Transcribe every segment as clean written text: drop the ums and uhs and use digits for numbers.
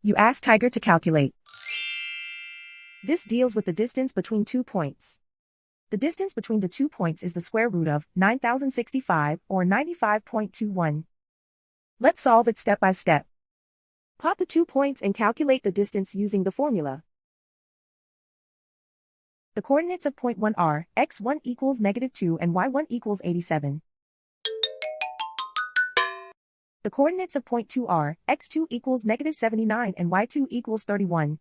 You ask Tiger to calculate. This deals with the distance between 2 points. The distance between the 2 points is the square root of 9,065 or 95.21. Let's solve it step by step. Plot the 2 points and calculate the distance using the formula. The coordinates of point 1 are x1 equals -2 and y1 equals 87. The coordinates of point 2 are x2 equals -79 and y2 equals 31.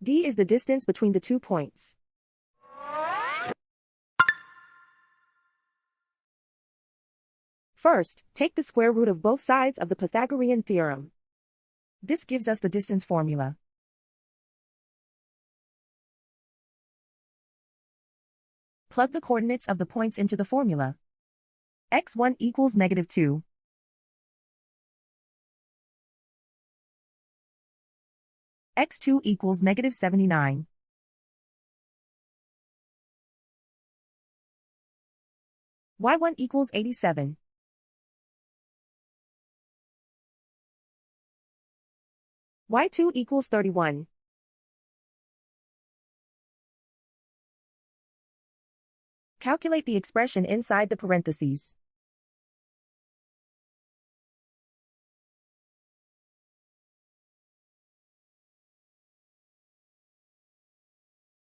D is the distance between the 2 points. First, take the square root of both sides of the Pythagorean theorem. This gives us the distance formula. Plug the coordinates of the points into the formula. x1 equals -2. x2 equals -79. y1 equals 87. y2 equals 31. Calculate the expression inside the parentheses.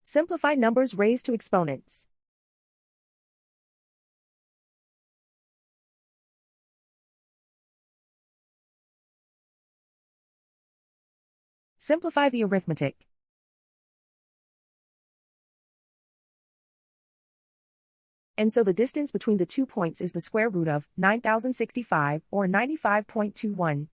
Simplify numbers raised to exponents. Simplify the arithmetic. And so the distance between the 2 points is the square root of 9,065 or 95.21.